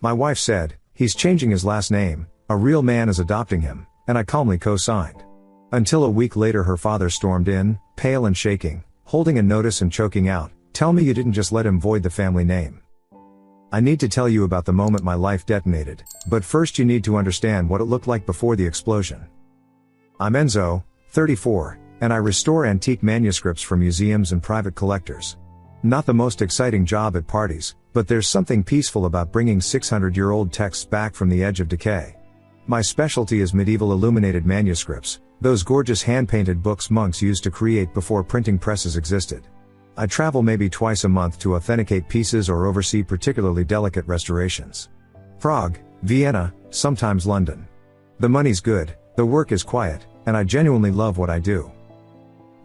My wife said, "He's changing his last name, a real man is adopting him," and I calmly co-signed. Until a week later her father stormed in, pale and shaking, holding a notice and choking out, "Tell me you didn't just let him void the family name." I need to tell you about the moment my life detonated, but first you need to understand what it looked like before the explosion. I'm Enzo, 34, and I restore antique manuscripts for museums and private collectors. Not the most exciting job at parties, but there's something peaceful about bringing 600-year-old texts back from the edge of decay. My specialty is medieval illuminated manuscripts, those gorgeous hand-painted books monks used to create before printing presses existed. I travel maybe twice a month to authenticate pieces or oversee particularly delicate restorations. Prague, Vienna, sometimes London. The money's good, the work is quiet, and I genuinely love what I do.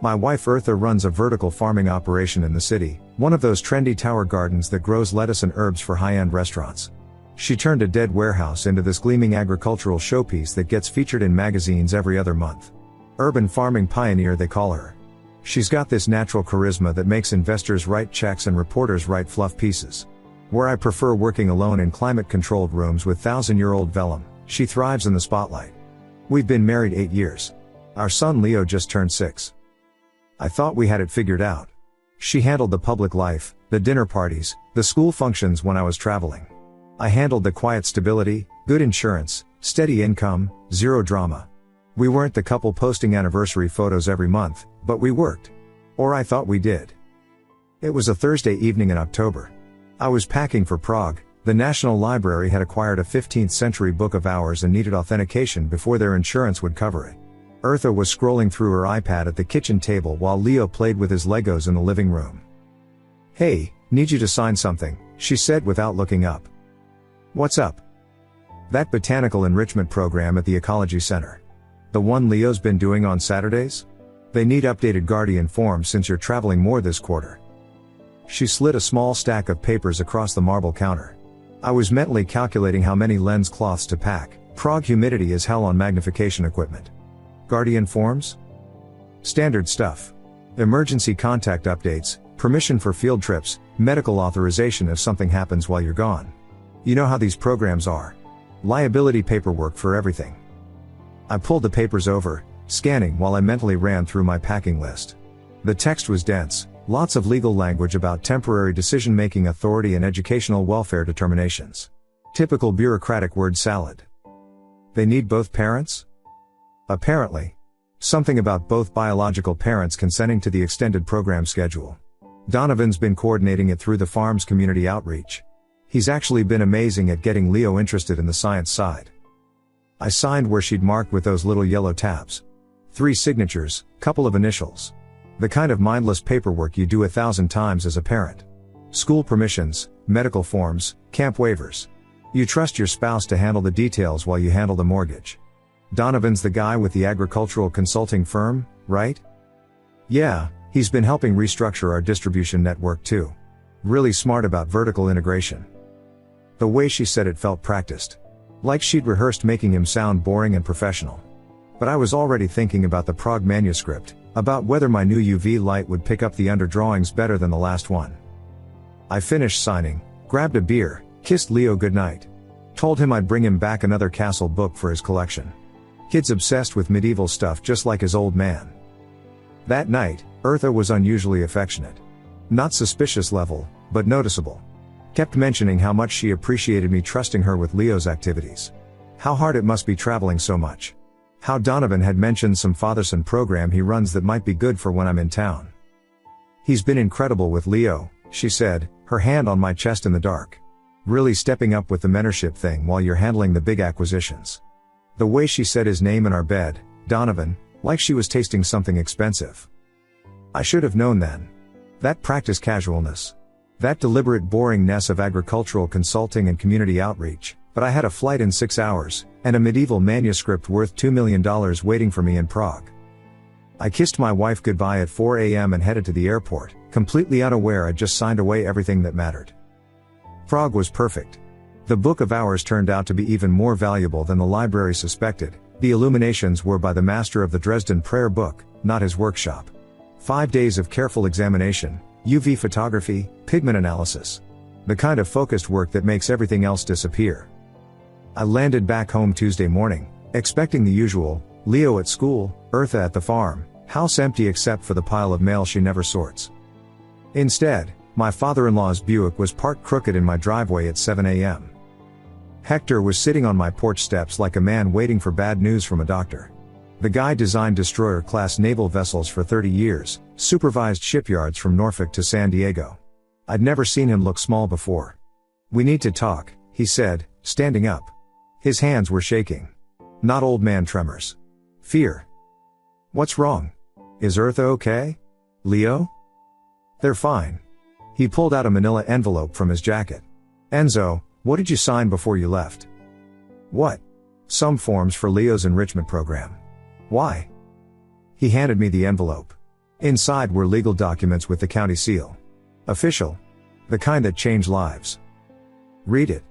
My wife Eartha runs a vertical farming operation in the city, one of those trendy tower gardens that grows lettuce and herbs for high-end restaurants. She turned a dead warehouse into this gleaming agricultural showpiece that gets featured in magazines every other month. Urban farming pioneer they call her. She's got this natural charisma that makes investors write checks and reporters write fluff pieces. Where I prefer working alone in climate-controlled rooms with 1,000-year-old vellum, she thrives in the spotlight. We've been married 8 years. Our son Leo just turned 6. I thought we had it figured out. She handled the public life, the dinner parties, the school functions when I was traveling. I handled the quiet stability, good insurance, steady income, zero drama. We weren't the couple posting anniversary photos every month, but we worked. Or I thought we did. It was a Thursday evening in October. I was packing for Prague. The National Library had acquired a 15th century book of hours and needed authentication before their insurance would cover it. Eartha was scrolling through her iPad at the kitchen table while Leo played with his Legos in the living room. "Hey, need you to sign something," she said without looking up. "What's up?" "That botanical enrichment program at the Ecology Center. The one Leo's been doing on Saturdays? They need updated Guardian forms since you're traveling more this quarter." She slid a small stack of papers across the marble counter. I was mentally calculating how many lens cloths to pack. Prague humidity is hell on magnification equipment. Guardian forms? Standard stuff. Emergency contact updates, permission for field trips, medical authorization if something happens while you're gone. You know how these programs are. Liability paperwork for everything. I pulled the papers over, scanning while I mentally ran through my packing list. The text was dense, lots of legal language about temporary decision-making authority and educational welfare determinations. Typical bureaucratic word salad. They need both parents? Apparently. Something about both biological parents consenting to the extended program schedule. Donovan's been coordinating it through the farm's community outreach. He's actually been amazing at getting Leo interested in the science side. I signed where she'd marked with those little yellow tabs. 3 signatures, couple of initials. The kind of mindless paperwork you do 1,000 times as a parent. School permissions, medical forms, camp waivers. You trust your spouse to handle the details while you handle the mortgage. Donovan's the guy with the agricultural consulting firm, right? Yeah, he's been helping restructure our distribution network too. Really smart about vertical integration. The way she said it felt practiced. Like she'd rehearsed making him sound boring and professional. But I was already thinking about the Prague manuscript, about whether my new UV light would pick up the underdrawings better than the last one. I finished signing, grabbed a beer, kissed Leo goodnight. Told him I'd bring him back another Castle book for his collection. Kid's obsessed with medieval stuff just like his old man. That night, Eartha was unusually affectionate. Not suspicious level, but noticeable. Kept mentioning how much she appreciated me trusting her with Leo's activities. How hard it must be traveling so much. How Donovan had mentioned some father-son program he runs that might be good for when I'm in town. He's been incredible with Leo, she said, her hand on my chest in the dark. Really stepping up with the mentorship thing while you're handling the big acquisitions. The way she said his name in our bed, Donovan, like she was tasting something expensive. I should have known then. That practice casualness. That deliberate boringness of agricultural consulting and community outreach, but I had a flight in 6 hours, and a medieval manuscript worth $2 million waiting for me in Prague. I kissed my wife goodbye at 4 a.m. and headed to the airport, completely unaware I'd just signed away everything that mattered. Prague was perfect. The book of hours turned out to be even more valuable than the library suspected. The illuminations were by the master of the Dresden prayer book, not his workshop. 5 days of careful examination, UV photography, pigment analysis. The kind of focused work that makes everything else disappear. I landed back home Tuesday morning, expecting the usual, Leo at school, Eartha at the farm, house empty except for the pile of mail she never sorts. Instead, my father-in-law's Buick was parked crooked in my driveway at 7 a.m. Hector was sitting on my porch steps like a man waiting for bad news from a doctor. The guy designed destroyer-class naval vessels for 30 years, supervised shipyards from Norfolk to San Diego. I'd never seen him look small before. "We need to talk," he said, standing up. His hands were shaking. Not old man tremors. Fear. "What's wrong? Is Eartha okay? Leo?" "They're fine." He pulled out a manila envelope from his jacket. "Enzo, what did you sign before you left?" "What?" "Some forms for Leo's enrichment program." "Why?" He handed me the envelope. Inside were legal documents with the county seal. Official. The kind that change lives. "Read it."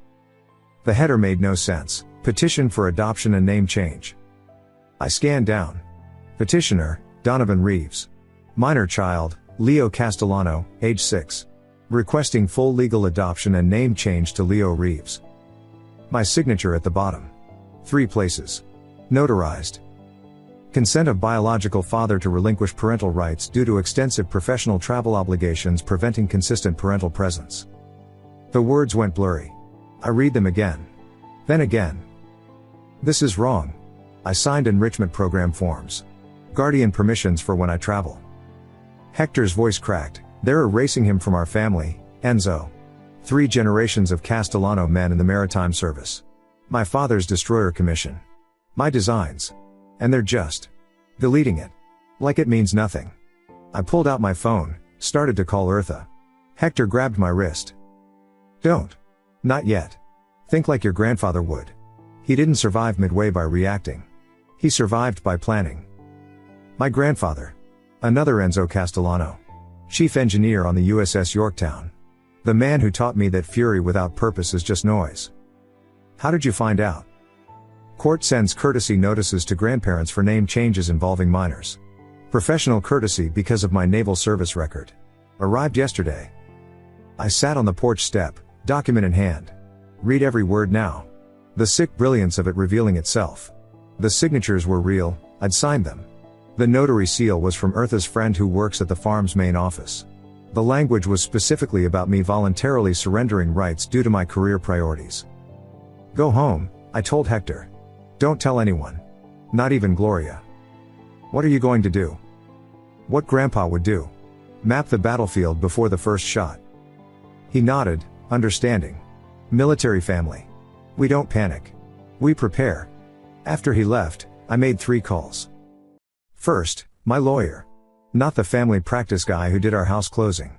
The header made no sense. Petition for adoption and name change. I scanned down. Petitioner, Donovan Reeves. Minor child, Leo Castellano, age 6. Requesting full legal adoption and name change to Leo Reeves. My signature at the bottom. 3 places. Notarized. Consent of biological father to relinquish parental rights due to extensive professional travel obligations preventing consistent parental presence. The words went blurry. I read them again. Then again. This is wrong. I signed enrichment program forms. Guardian permissions for when I travel. Hector's voice cracked. "They're erasing him from our family, Enzo. 3 generations of Castellano men in the maritime service. My father's destroyer commission. My designs. And they're just deleting it. Like it means nothing." I pulled out my phone, started to call Eartha. Hector grabbed my wrist. "Don't. Not yet. Think like your grandfather would. He didn't survive midway by reacting. He survived by planning." My grandfather. Another Enzo Castellano. Chief engineer on the USS Yorktown. The man who taught me that fury without purpose is just noise. "How did you find out?" Court sends courtesy notices to grandparents for name changes involving minors. Professional courtesy because of my naval service record. Arrived yesterday. I sat on the porch step, document in hand. Read every word now. The sick brilliance of it revealing itself. The signatures were real, I'd signed them. The notary seal was from Eartha's friend who works at the farm's main office. The language was specifically about me voluntarily surrendering rights due to my career priorities. "Go home," I told Hector. "Don't tell anyone. Not even Gloria." "What are you going to do?" "What Grandpa would do. Map the battlefield before the first shot." He nodded, understanding. Military family. We don't panic. We prepare. After he left, I made 3 calls. First, my lawyer. Not the family practice guy who did our house closing.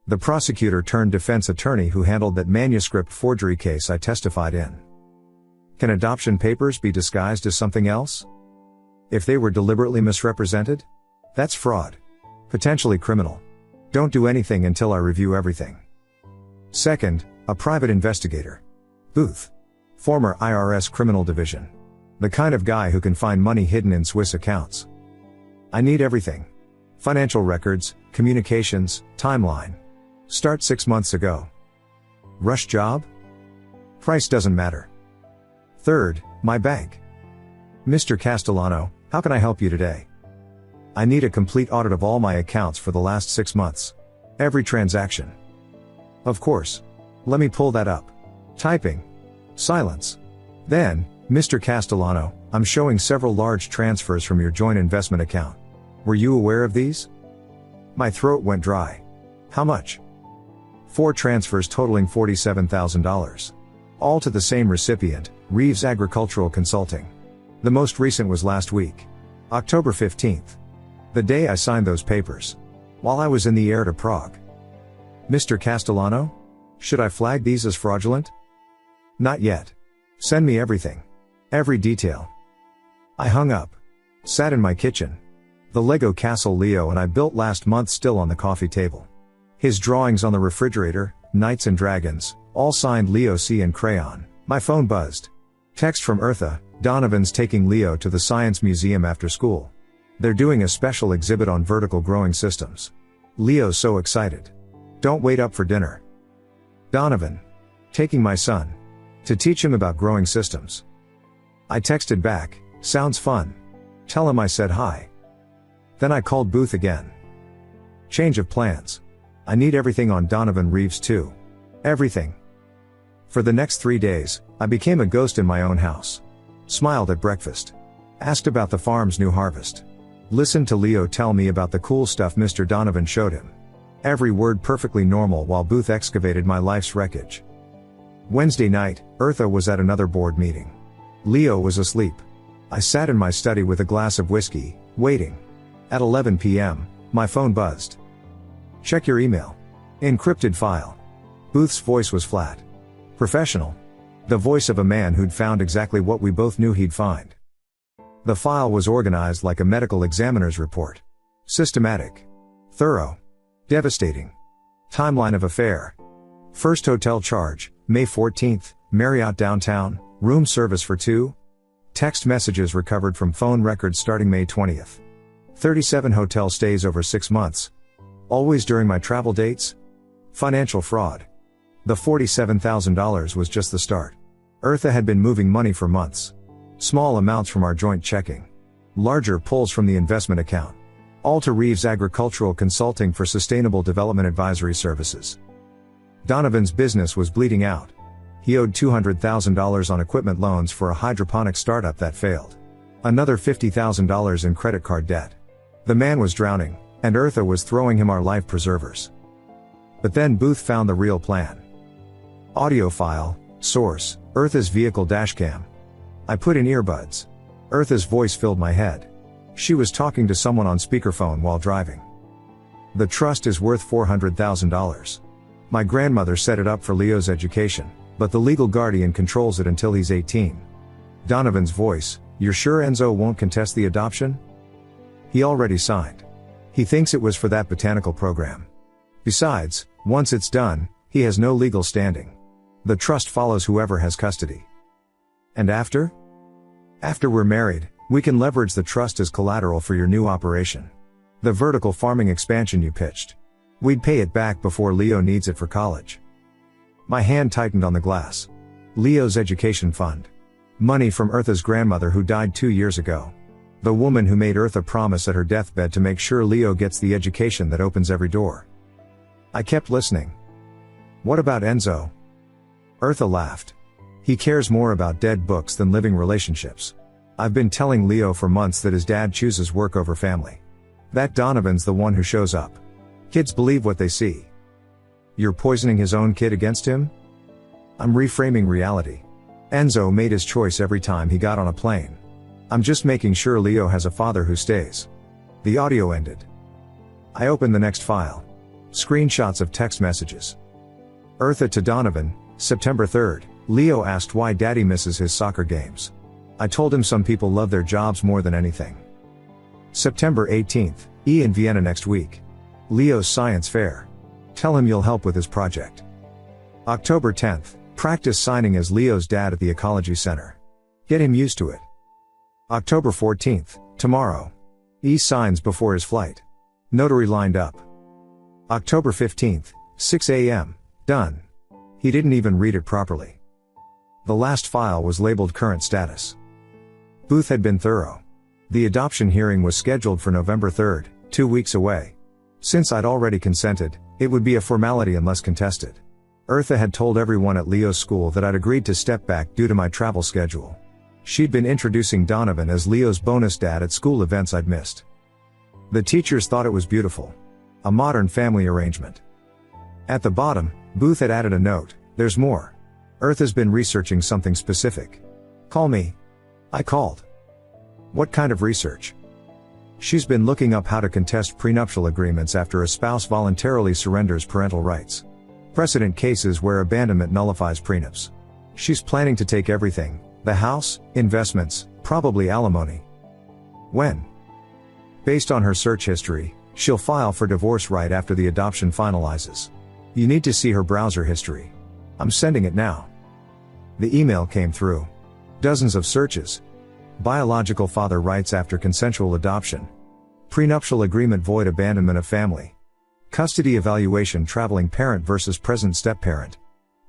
The prosecutor turned defense attorney who handled that manuscript forgery case I testified in. Can adoption papers be disguised as something else? If they were deliberately misrepresented? That's fraud. Potentially criminal. Don't do anything until I review everything. Second, a private investigator. Booth. Former IRS Criminal Division. The kind of guy who can find money hidden in Swiss accounts. I need everything. Financial records, communications, timeline. Start 6 months ago. Rush job? Price doesn't matter. Third, my bank. Mr. Castellano, how can I help you today? I need a complete audit of all my accounts for the last 6 months. Every transaction. Of course. Let me pull that up. Typing. Silence. Then, Mr. Castellano, I'm showing several large transfers from your joint investment account. Were you aware of these? My throat went dry. How much? 4 transfers totaling $47,000. All to the same recipient, Reeves Agricultural Consulting. The most recent was last week. October 15th. The day I signed those papers. While I was in the air to Prague. Mr. Castellano? Should I flag these as fraudulent? Not yet. Send me everything. Every detail. I hung up. Sat in my kitchen. The Lego castle Leo and I built last month still on the coffee table. His drawings on the refrigerator, Knights and Dragons, all signed Leo C. in crayon. My phone buzzed. Text from Eartha, Donovan's taking Leo to the Science Museum after school. They're doing a special exhibit on vertical growing systems. Leo's so excited. Don't wait up for dinner. Donovan. Taking my son. To teach him about growing systems. I texted back, sounds fun. Tell him I said hi. Then I called Booth again. Change of plans. I need everything on Donovan Reeves too. Everything. For the next 3 days, I became a ghost in my own house. Smiled at breakfast. Asked about the farm's new harvest. Listened to Leo tell me about the cool stuff Mr. Donovan showed him. Every word perfectly normal while Booth excavated my life's wreckage. Wednesday night, Eartha was at another board meeting. Leo was asleep. I sat in my study with a glass of whiskey, waiting. At 11 p.m., my phone buzzed. Check your email. Encrypted file. Booth's voice was flat. Professional. The voice of a man who'd found exactly what we both knew he'd find. The file was organized like a medical examiner's report. Systematic. Thorough. Devastating. Timeline of affair. First hotel charge, May 14th, Marriott downtown, room service for 2. Text messages recovered from phone records starting May 20th. 37 hotel stays over 6 months. Always during my travel dates. Financial fraud. The $47,000 was just the start. Eartha had been moving money for months. Small amounts from our joint checking. Larger pulls from the investment account. All to Reeves Agricultural Consulting for Sustainable Development Advisory Services. Donovan's business was bleeding out. He owed $200,000 on equipment loans for a hydroponic startup that failed. Another $50,000 in credit card debt. The man was drowning, and Eartha was throwing him our life preservers. But then Booth found the real plan. Audio file, source, Eartha's vehicle dashcam. I put in earbuds. Eartha's voice filled my head. She was talking to someone on speakerphone while driving. The trust is worth $400,000. My grandmother set it up for Leo's education, but the legal guardian controls it until he's 18. Donovan's voice, you're sure Enzo won't contest the adoption? He already signed. He thinks it was for that botanical program. Besides, once it's done, he has no legal standing. The trust follows whoever has custody. And after? After we're married, we can leverage the trust as collateral for your new operation. The vertical farming expansion you pitched. We'd pay it back before Leo needs it for college. My hand tightened on the glass. Leo's education fund. Money from Eartha's grandmother who died 2 years ago. The woman who made Eartha promise at her deathbed to make sure Leo gets the education that opens every door. I kept listening. What about Enzo? Eartha laughed. He cares more about dead books than living relationships. I've been telling Leo for months that his dad chooses work over family. That Donovan's the one who shows up. Kids believe what they see. You're poisoning his own kid against him? I'm reframing reality. Enzo made his choice every time he got on a plane. I'm just making sure Leo has a father who stays. The audio ended. I opened the next file. Screenshots of text messages. Eartha to Donovan, September 3rd. Leo asked why daddy misses his soccer games. I told him some people love their jobs more than anything. September 18th. In Vienna next week. Leo's science fair. Tell him you'll help with his project. October 10th. Practice signing as Leo's dad at the Ecology Center. Get him used to it. October 14th. Tomorrow. Signs before his flight. Notary lined up. October 15th. 6 a.m. Done. He didn't even read it properly. The last file was labeled current status. Booth had been thorough. The adoption hearing was scheduled for November 3rd, 2 weeks away. Since I'd already consented, it would be a formality unless contested. Eartha had told everyone at Leo's school that I'd agreed to step back due to my travel schedule. She'd been introducing Donovan as Leo's bonus dad at school events I'd missed. The teachers thought it was beautiful. A modern family arrangement. At the bottom, Booth had added a note, there's more. Eartha's been researching something specific. Call me. I called. What kind of research? She's been looking up how to contest prenuptial agreements after a spouse voluntarily surrenders parental rights. Precedent cases where abandonment nullifies prenups. She's planning to take everything, the house, investments, probably alimony. When? Based on her search history, she'll file for divorce right after the adoption finalizes. You need to see her browser history. I'm sending it now. The email came through. Dozens of searches. Biological father rights after consensual adoption. Prenuptial agreement void abandonment of family. Custody evaluation traveling parent versus present step-parent.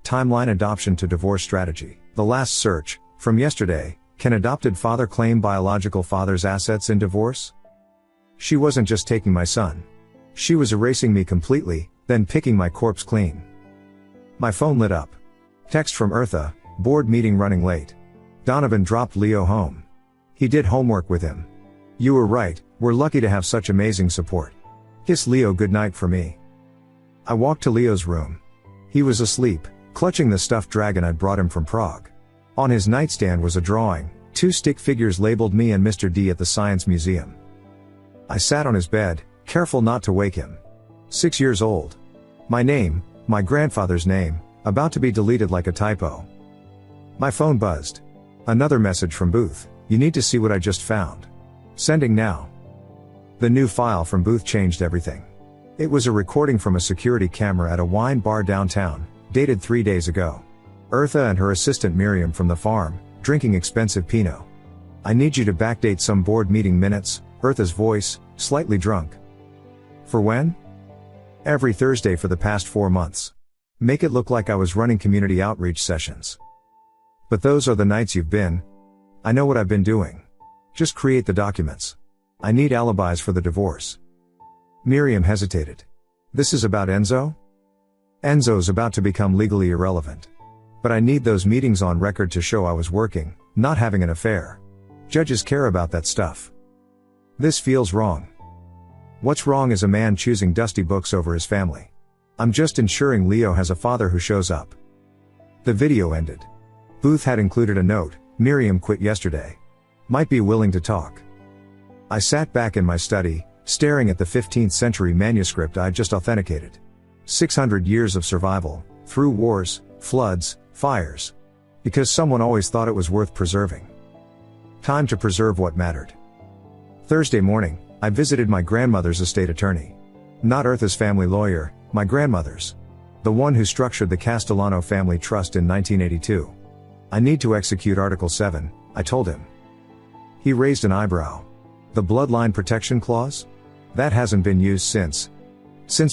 Timeline adoption to divorce strategy. The last search, from yesterday, can adopted father claim biological father's assets in divorce? She wasn't just taking my son. She was erasing me completely, then picking my corpse clean. My phone lit up. Text from Eartha, board meeting running late. Donovan dropped Leo home. He did homework with him. You were right, we're lucky to have such amazing support. Kiss Leo goodnight for me. I walked to Leo's room. He was asleep, clutching the stuffed dragon I'd brought him from Prague. On his nightstand was a drawing, 2 stick figures labeled me and Mr. D at the Science Museum. I sat on his bed, careful not to wake him. 6 years old. My name, my grandfather's name, about to be deleted like a typo. My phone buzzed. Another message from Booth. You need to see what I just found. Sending now. The new file from Booth changed everything. It was a recording from a security camera at a wine bar downtown, dated 3 days ago. Eartha and her assistant Miriam from the farm, drinking expensive Pinot. I need you to backdate some board meeting minutes, Eartha's voice, slightly drunk. For when? Every Thursday for the past 4 months. Make it look like I was running community outreach sessions. But those are the nights you've been. I know what I've been doing. Just create the documents. I need alibis for the divorce. Miriam hesitated. This is about Enzo? Enzo's about to become legally irrelevant. But I need those meetings on record to show I was working, not having an affair. Judges care about that stuff. This feels wrong. What's wrong is a man choosing dusty books over his family. I'm just ensuring Leo has a father who shows up. The video ended. Booth had included a note, Miriam quit yesterday. Might be willing to talk. I sat back in my study, staring at the 15th century manuscript I'd just authenticated. 600 years of survival, through wars, floods, fires. Because someone always thought it was worth preserving. Time to preserve what mattered. Thursday morning, I visited my grandmother's estate attorney. Not Eartha's family lawyer, my grandmother's. The one who structured the Castellano family trust in 1982. I need to execute Article 7, I told him. He raised an eyebrow. The bloodline protection clause? That hasn't been used since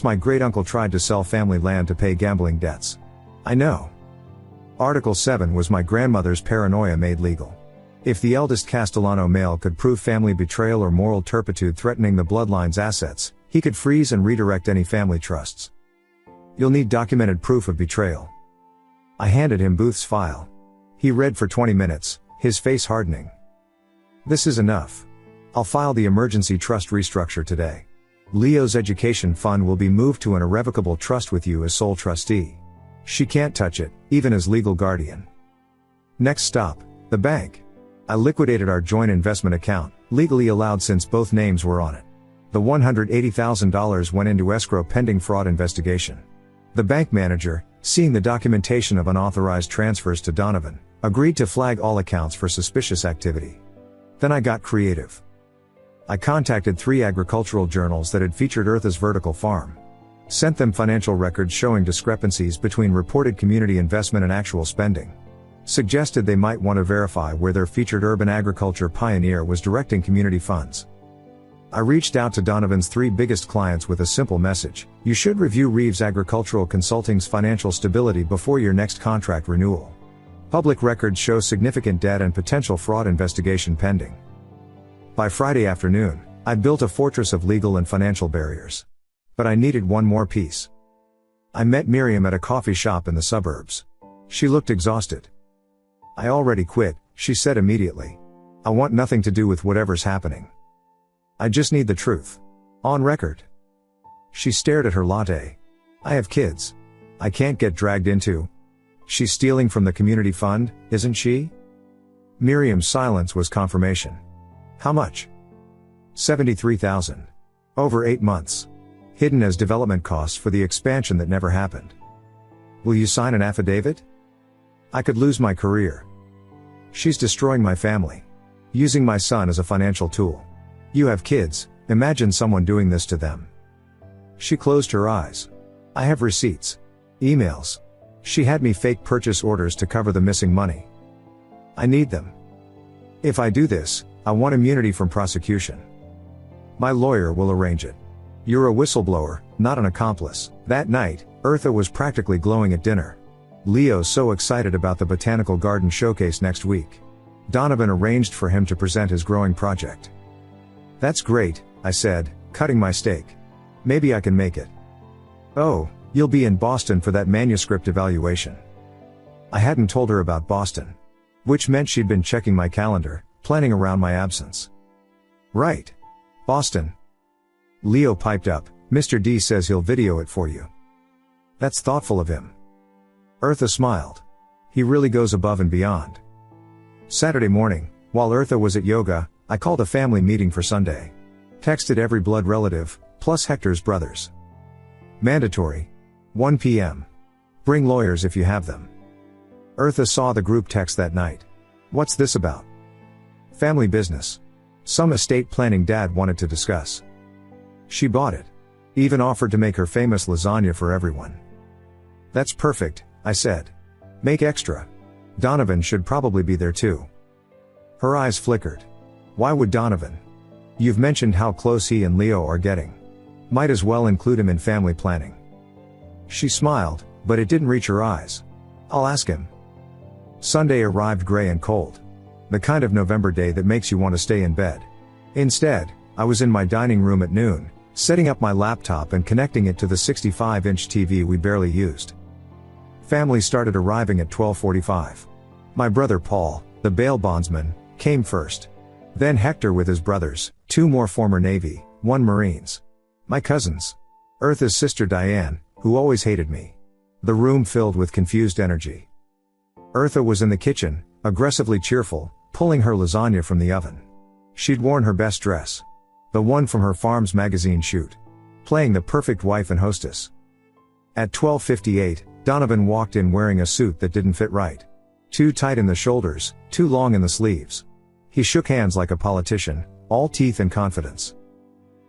my great-uncle tried to sell family land to pay gambling debts. I know. Article 7 was my grandmother's paranoia made legal. If the eldest Castellano male could prove family betrayal or moral turpitude threatening the bloodline's assets, he could freeze and redirect any family trusts. You'll need documented proof of betrayal. I handed him Booth's file. He read for 20 minutes, his face hardening. This is enough. I'll file the emergency trust restructure today. Leo's education fund will be moved to an irrevocable trust with you as sole trustee. She can't touch it, even as legal guardian. Next stop, the bank. I liquidated our joint investment account, legally allowed since both names were on it. The $180,000 went into escrow pending fraud investigation. The bank manager, seeing the documentation of unauthorized transfers to Donovan, agreed to flag all accounts for suspicious activity. Then I got creative. I contacted 3 agricultural journals that had featured Eartha's vertical farm. Sent them financial records showing discrepancies between reported community investment and actual spending. Suggested they might want to verify where their featured urban agriculture pioneer was directing community funds. I reached out to Donovan's 3 biggest clients with a simple message: you should review Reeves Agricultural Consulting's financial stability before your next contract renewal. Public records show significant debt and potential fraud investigation pending. By Friday afternoon, I'd built a fortress of legal and financial barriers. But I needed one more piece. I met Miriam at a coffee shop in the suburbs. She looked exhausted. I already quit, she said immediately. I want nothing to do with whatever's happening. I just need the truth. On record. She stared at her latte. I have kids. I can't get dragged into. She's stealing from the community fund, isn't she? Miriam's silence was confirmation. How much? $73,000. Over 8 months. Hidden as development costs for the expansion that never happened. Will you sign an affidavit? I could lose my career. She's destroying my family. Using my son as a financial tool. You have kids, imagine someone doing this to them. She closed her eyes. I have receipts. Emails. She had me fake purchase orders to cover the missing money. I need them. If I do this, I want immunity from prosecution. My lawyer will arrange it. You're a whistleblower, not an accomplice. That night, Eartha was practically glowing at dinner. Leo's so excited about the botanical garden showcase next week. Donovan arranged for him to present his growing project. That's great, I said, cutting my steak. Maybe I can make it. Oh, you'll be in Boston for that manuscript evaluation. I hadn't told her about Boston. Which meant she'd been checking my calendar, planning around my absence. Right. Boston. Leo piped up, Mr. D says he'll video it for you. That's thoughtful of him. Eartha smiled. He really goes above and beyond. Saturday morning, while Eartha was at yoga, I called a family meeting for Sunday. Texted every blood relative, plus Hector's brothers. Mandatory. 1 p.m. Bring lawyers if you have them. Eartha saw the group text that night. What's this about? Family business. Some estate planning Dad wanted to discuss. She bought it. Even offered to make her famous lasagna for everyone. That's perfect, I said. Make extra. Donovan should probably be there too. Her eyes flickered. Why would Donovan? You've mentioned how close he and Leo are getting. Might as well include him in family planning. She smiled, but it didn't reach her eyes. I'll ask him. Sunday arrived gray and cold. The kind of November day that makes you want to stay in bed. Instead, I was in my dining room at noon, setting up my laptop and connecting it to the 65-inch TV we barely used. Family started arriving at 12:45. My brother Paul, the bail bondsman, came first. Then Hector with his brothers, 2 more former Navy, 1 Marines. My cousins. Eartha's sister Diane, who always hated me. The room filled with confused energy. Eartha was in the kitchen, aggressively cheerful, pulling her lasagna from the oven. She'd worn her best dress. The one from her farm's magazine shoot. Playing the perfect wife and hostess. At 12:58, Donovan walked in wearing a suit that didn't fit right. Too tight in the shoulders, too long in the sleeves. He shook hands like a politician, all teeth and confidence.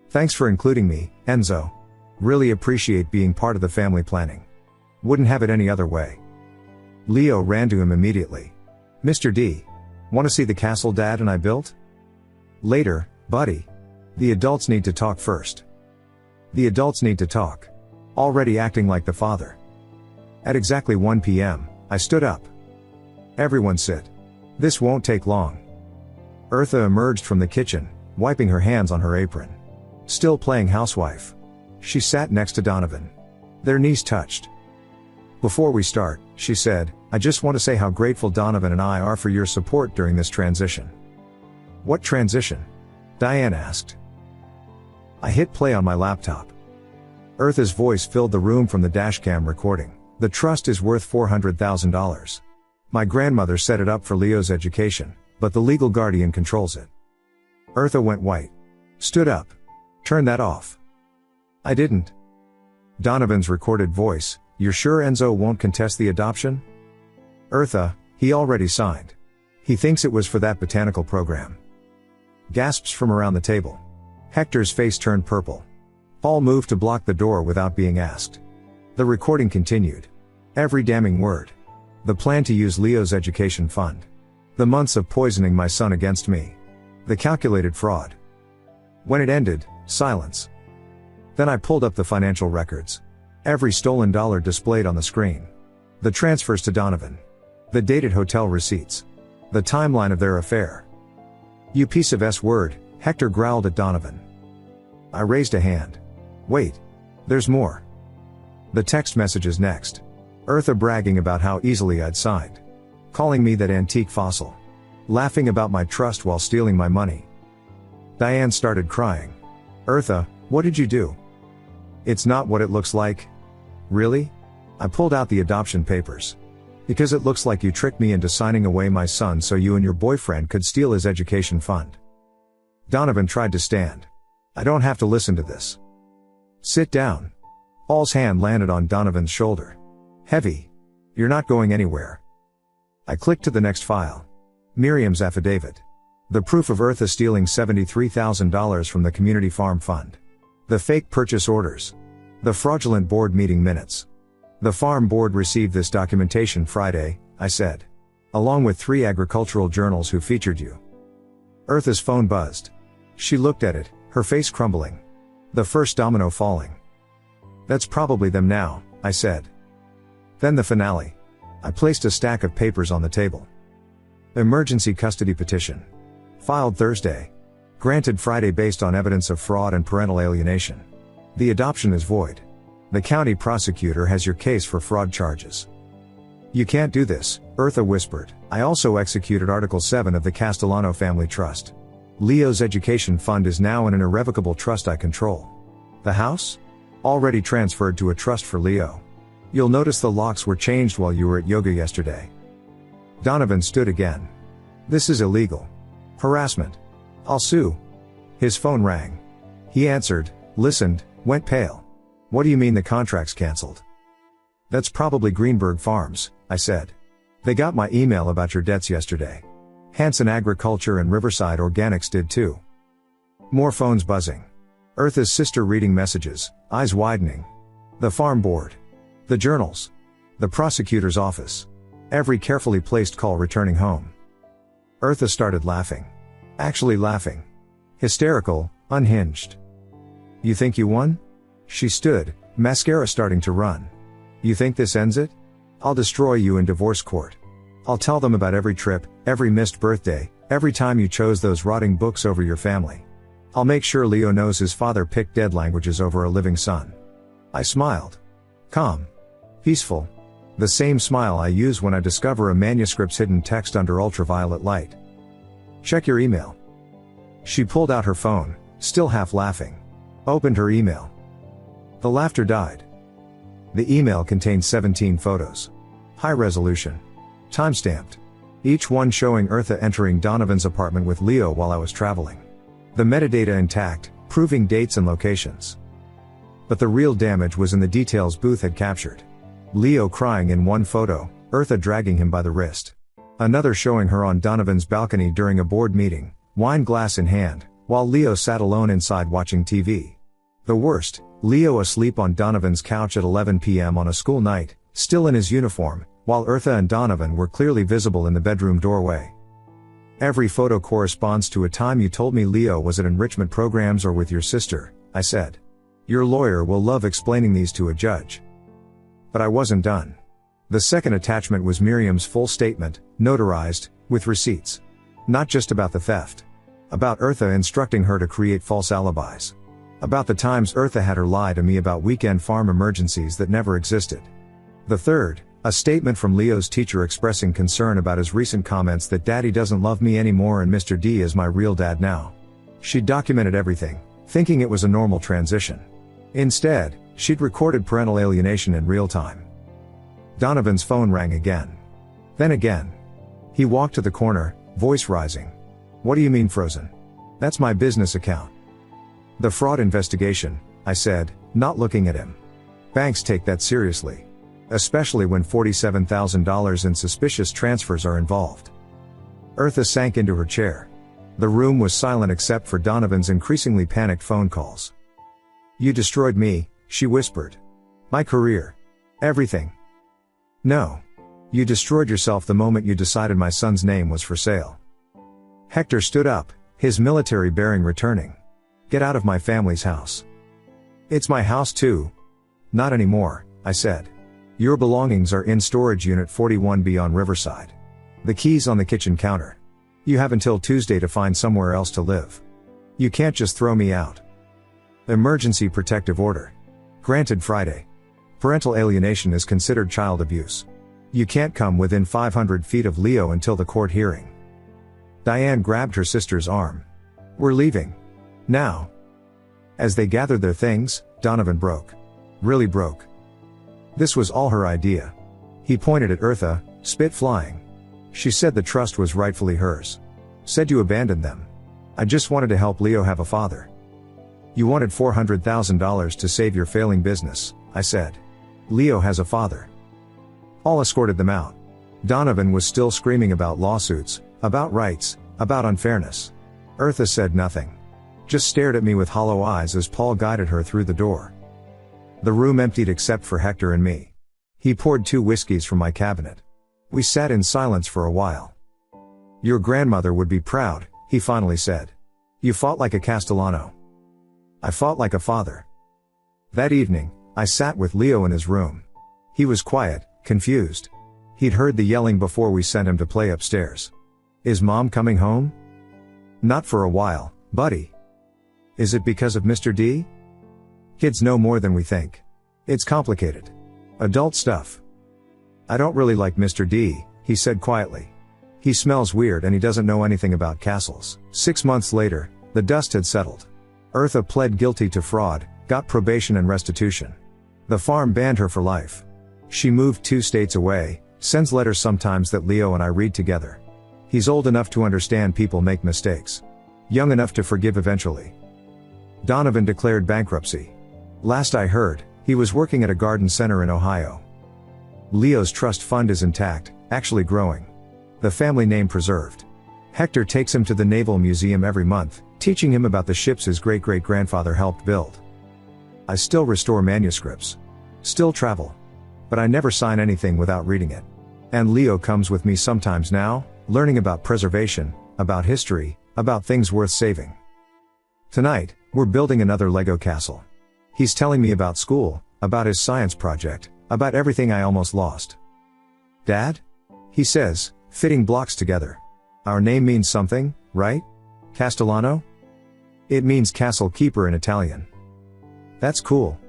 Thanks for including me, Enzo. Really appreciate being part of the family planning. Wouldn't have it any other way. Leo ran to him immediately. Mr. D. Want to see the castle Dad and I built? Later, buddy. The adults need to talk first. The adults need to talk. Already acting like the father. At exactly 1 p.m., I stood up. Everyone sit. This won't take long. Eartha emerged from the kitchen, wiping her hands on her apron. Still playing housewife. She sat next to Donovan. Their knees touched. Before we start, she said, I just want to say how grateful Donovan and I are for your support during this transition. What transition? Diane asked. I hit play on my laptop. Eartha's voice filled the room from the dashcam recording. The trust is worth $400,000. My grandmother set it up for Leo's education, but the legal guardian controls it. Eartha went white. Stood up. Turn that off. I didn't. Donovan's recorded voice, you're sure Enzo won't contest the adoption? Eartha, he already signed. He thinks it was for that botanical program. Gasps from around the table. Hector's face turned purple. Paul moved to block the door without being asked. The recording continued. Every damning word. The plan to use Leo's education fund. The months of poisoning my son against me. The calculated fraud. When it ended, silence. Then I pulled up the financial records. Every stolen dollar displayed on the screen. The transfers to Donovan. The dated hotel receipts. The timeline of their affair. You piece of S-word, Hector growled at Donovan. I raised a hand. Wait. There's more. The text messages next. Eartha bragging about how easily I'd signed. Calling me that antique fossil. Laughing about my trust while stealing my money. Diane started crying. Eartha, what did you do? It's not what it looks like. Really? I pulled out the adoption papers. Because it looks like you tricked me into signing away my son so you and your boyfriend could steal his education fund. Donovan tried to stand. I don't have to listen to this. Sit down. Paul's hand landed on Donovan's shoulder. Heavy. You're not going anywhere. I clicked to the next file. Miriam's affidavit. The proof of Eartha stealing $73,000 from the community farm fund. The fake purchase orders. The fraudulent board meeting minutes. The farm board received this documentation Friday, I said. Along with 3 agricultural journals who featured you. Eartha's phone buzzed. She looked at it, her face crumbling. The first domino falling. That's probably them now, I said. Then the finale. I placed a stack of papers on the table. Emergency custody petition. Filed Thursday. Granted Friday based on evidence of fraud and parental alienation. The adoption is void. The county prosecutor has your case for fraud charges. You can't do this, Eartha whispered. I also executed Article 7 of the Castellano Family Trust. Leo's education fund is now in an irrevocable trust I control. The house? Already transferred to a trust for Leo. You'll notice the locks were changed while you were at yoga yesterday. Donovan stood again. This is illegal. Harassment. I'll sue. His phone rang. He answered, listened, went pale. What do you mean the contract's cancelled? That's probably Greenberg Farms, I said. They got my email about your debts yesterday. Hanson Agriculture and Riverside Organics did too. More phones buzzing. Eartha's sister reading messages, eyes widening. The farm board. The journals. The prosecutor's office. Every carefully placed call returning home. Eartha started laughing. Actually laughing. Hysterical, unhinged. You think you won? She stood, mascara starting to run. You think this ends it? I'll destroy you in divorce court. I'll tell them about every trip, every missed birthday, every time you chose those rotting books over your family. I'll make sure Leo knows his father picked dead languages over a living son. I smiled. Calm. Peaceful. The same smile I use when I discover a manuscript's hidden text under ultraviolet light. Check your email. She pulled out her phone, still half laughing. Opened her email. The laughter died. The email contained 17 photos. High resolution. Timestamped. Each one showing Eartha entering Donovan's apartment with Leo while I was traveling. The metadata intact, proving dates and locations. But the real damage was in the details Booth had captured. Leo crying in one photo, Eartha dragging him by the wrist. Another showing her on Donovan's balcony during a board meeting, wine glass in hand, while Leo sat alone inside watching TV. The worst, Leo asleep on Donovan's couch at 11 p.m. on a school night, still in his uniform, while Eartha and Donovan were clearly visible in the bedroom doorway. Every photo corresponds to a time you told me Leo was at enrichment programs or with your sister, I said. Your lawyer will love explaining these to a judge. But I wasn't done. The second attachment was Miriam's full statement, notarized, with receipts. Not just about the theft. About Eartha instructing her to create false alibis. About the times Eartha had her lie to me about weekend farm emergencies that never existed. The third, a statement from Leo's teacher expressing concern about his recent comments that Daddy doesn't love me anymore and Mr. D is my real dad now. She'd documented everything, thinking it was a normal transition. Instead, she'd recorded parental alienation in real time. Donovan's phone rang again. Then again. He walked to the corner, voice rising. What do you mean frozen? That's my business account. The fraud investigation, I said, not looking at him. Banks take that seriously. Especially when $47,000 in suspicious transfers are involved. Eartha sank into her chair. The room was silent except for Donovan's increasingly panicked phone calls. You destroyed me, she whispered. My career. Everything. No. You destroyed yourself the moment you decided my son's name was for sale. Hector stood up, his military bearing returning. Get out of my family's house. It's my house too. Not anymore, I said. Your belongings are in storage unit 41B on Riverside. The keys on the kitchen counter. You have until Tuesday to find somewhere else to live. You can't just throw me out. Emergency protective order. Granted Friday. Parental alienation is considered child abuse. You can't come within 500 feet of Leo until the court hearing. Diane grabbed her sister's arm. We're leaving. Now. As they gathered their things, Donovan broke. Really broke. This was all her idea. He pointed at Eartha, spit flying. She said the trust was rightfully hers. Said you abandoned them. I just wanted to help Leo have a father. You wanted $400,000 to save your failing business, I said. Leo has a father. All escorted them out. Donovan was still screaming about lawsuits, about rights, about unfairness. Eartha said nothing. Just stared at me with hollow eyes as Paul guided her through the door. The room emptied except for Hector and me. He poured 2 whiskeys from my cabinet. We sat in silence for a while. Your grandmother would be proud, he finally said. You fought like a Castellano. I fought like a father. That evening, I sat with Leo in his room. He was quiet, confused. He'd heard the yelling before we sent him to play upstairs. Is Mom coming home? Not for a while, buddy. Is it because of Mr. D? Kids know more than we think. It's complicated. Adult stuff. I don't really like Mr. D, he said quietly. He smells weird and he doesn't know anything about castles. 6 months later, the dust had settled. Eartha pled guilty to fraud, got probation and restitution. The farm banned her for life. She moved 2 states away, sends letters sometimes that Leo and I read together. He's old enough to understand people make mistakes. Young enough to forgive eventually. Donovan declared bankruptcy. Last I heard, he was working at a garden center in Ohio. Leo's trust fund is intact, actually growing. The family name preserved. Hector takes him to the Naval Museum every month, teaching him about the ships his great-great-grandfather helped build. I still restore manuscripts. Still travel. But I never sign anything without reading it. And Leo comes with me sometimes now, learning about preservation, about history, about things worth saving. Tonight, we're building another Lego castle. He's telling me about school, about his science project, about everything I almost lost. Dad? He says, fitting blocks together. Our name means something, right? Castellano? It means castle keeper in Italian. That's cool.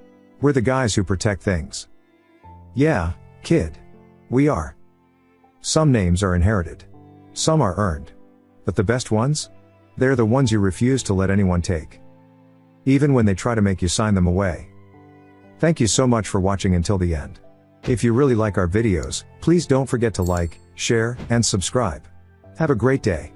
We're the guys who protect things. Yeah, kid. We are. Some names are inherited. Some are earned. But the best ones? They're the ones you refuse to let anyone take. Even when they try to make you sign them away. Thank you so much for watching until the end. If you really like our videos, please don't forget to like, share, and subscribe. Have a great day.